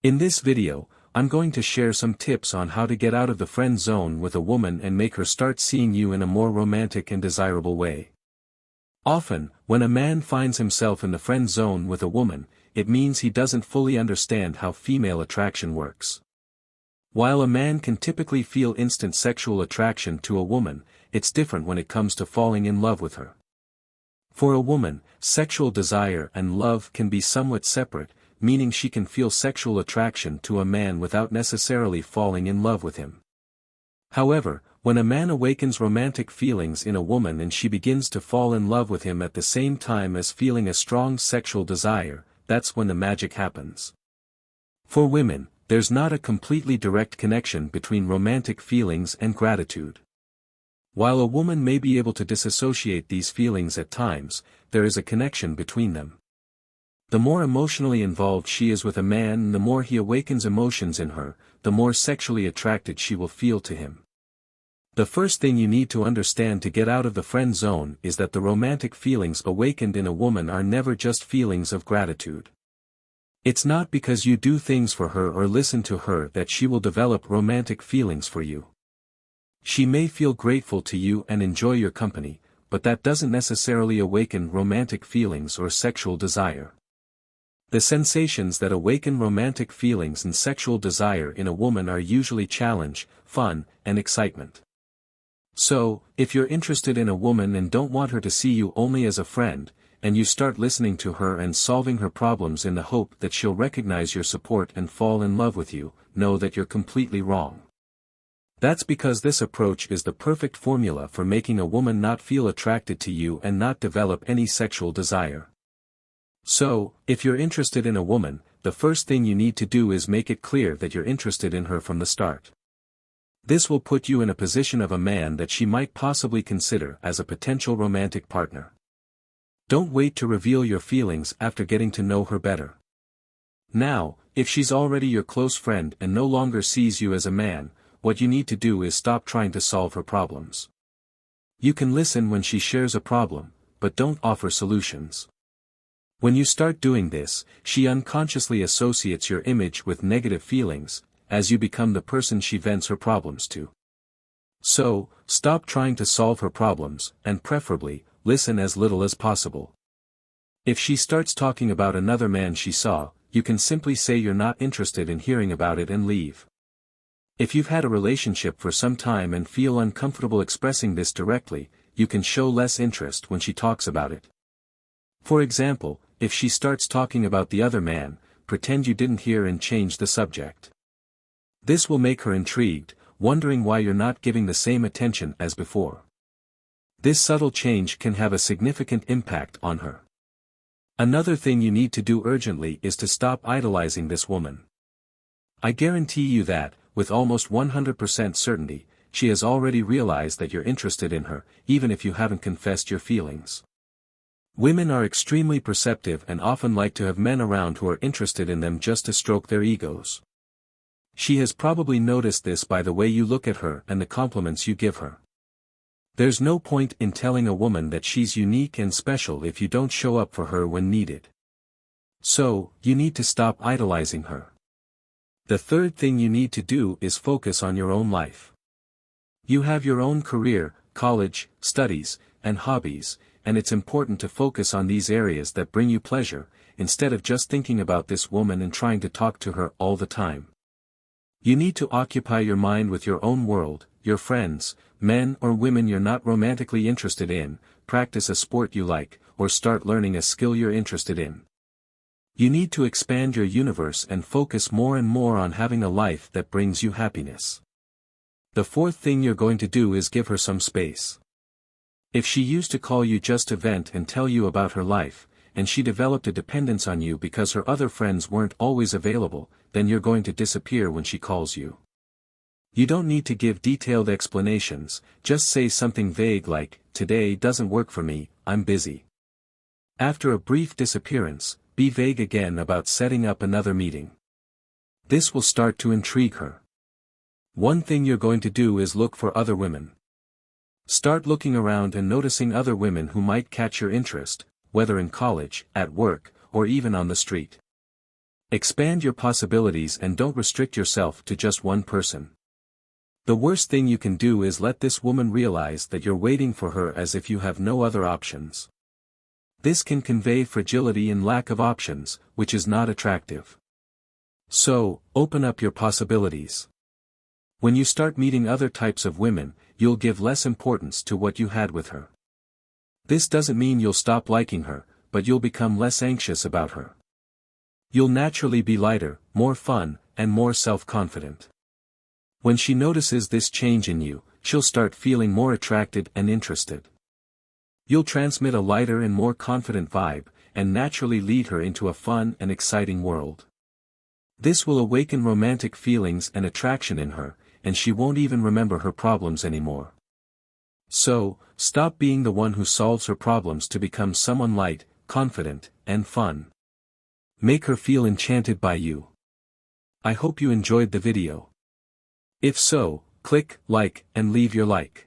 In this video, I'm going to share some tips on how to get out of the friend zone with a woman and make her start seeing you in a more romantic and desirable way. Often, when a man finds himself in the friend zone with a woman, it means he doesn't fully understand how female attraction works. While a man can typically feel instant sexual attraction to a woman, it's different when it comes to falling in love with her. For a woman, sexual desire and love can be somewhat separate, meaning she can feel sexual attraction to a man without necessarily falling in love with him. However, when a man awakens romantic feelings in a woman and she begins to fall in love with him at the same time as feeling a strong sexual desire, that's when the magic happens. For women, there's not a completely direct connection between romantic feelings and gratitude. While a woman may be able to disassociate these feelings at times, there is a connection between them. The more emotionally involved she is with a man and the more he awakens emotions in her, the more sexually attracted she will feel to him. The first thing you need to understand to get out of the friend zone is that the romantic feelings awakened in a woman are never just feelings of gratitude. It's not because you do things for her or listen to her that she will develop romantic feelings for you. She may feel grateful to you and enjoy your company, but that doesn't necessarily awaken romantic feelings or sexual desire. The sensations that awaken romantic feelings and sexual desire in a woman are usually challenge, fun, and excitement. So, if you're interested in a woman and don't want her to see you only as a friend, and you start listening to her and solving her problems in the hope that she'll recognize your support and fall in love with you, know that you're completely wrong. That's because this approach is the perfect formula for making a woman not feel attracted to you and not develop any sexual desire. So, if you're interested in a woman, the first thing you need to do is make it clear that you're interested in her from the start. This will put you in a position of a man that she might possibly consider as a potential romantic partner. Don't wait to reveal your feelings after getting to know her better. Now, if she's already your close friend and no longer sees you as a man, what you need to do is stop trying to solve her problems. You can listen when she shares a problem, but don't offer solutions. When you start doing this, she unconsciously associates your image with negative feelings, as you become the person she vents her problems to. So, stop trying to solve her problems, and preferably, listen as little as possible. If she starts talking about another man she saw, you can simply say you're not interested in hearing about it and leave. If you've had a relationship for some time and feel uncomfortable expressing this directly, you can show less interest when she talks about it. For example, if she starts talking about the other man, pretend you didn't hear and change the subject. This will make her intrigued, wondering why you're not giving the same attention as before. This subtle change can have a significant impact on her. Another thing you need to do urgently is to stop idolizing this woman. I guarantee you that, with almost 100% certainty, she has already realized that you're interested in her, even if you haven't confessed your feelings. Women are extremely perceptive and often like to have men around who are interested in them just to stroke their egos. She has probably noticed this by the way you look at her and the compliments you give her. There's no point in telling a woman that she's unique and special if you don't show up for her when needed. So, you need to stop idolizing her. The third thing you need to do is focus on your own life. You have your own career, college, studies, and hobbies, and it's important to focus on these areas that bring you pleasure, instead of just thinking about this woman and trying to talk to her all the time. You need to occupy your mind with your own world, your friends, men or women you're not romantically interested in, practice a sport you like, or start learning a skill you're interested in. You need to expand your universe and focus more and more on having a life that brings you happiness. The fourth thing you're going to do is give her some space. If she used to call you just to vent and tell you about her life, and she developed a dependence on you because her other friends weren't always available, then you're going to disappear when she calls you. You don't need to give detailed explanations, just say something vague like, "Today doesn't work for me, I'm busy." After a brief disappearance, be vague again about setting up another meeting. This will start to intrigue her. One thing you're going to do is look for other women. Start looking around and noticing other women who might catch your interest, whether in college, at work, or even on the street. Expand your possibilities and don't restrict yourself to just one person. The worst thing you can do is let this woman realize that you're waiting for her as if you have no other options. This can convey fragility and lack of options, which is not attractive. So, open up your possibilities. When you start meeting other types of women, you'll give less importance to what you had with her. This doesn't mean you'll stop liking her, but you'll become less anxious about her. You'll naturally be lighter, more fun, and more self-confident. When she notices this change in you, she'll start feeling more attracted and interested. You'll transmit a lighter and more confident vibe, and naturally lead her into a fun and exciting world. This will awaken romantic feelings and attraction in her, and she won't even remember her problems anymore. So, stop being the one who solves her problems to become someone light, confident, and fun. Make her feel enchanted by you. I hope you enjoyed the video. If so, click like and leave your like.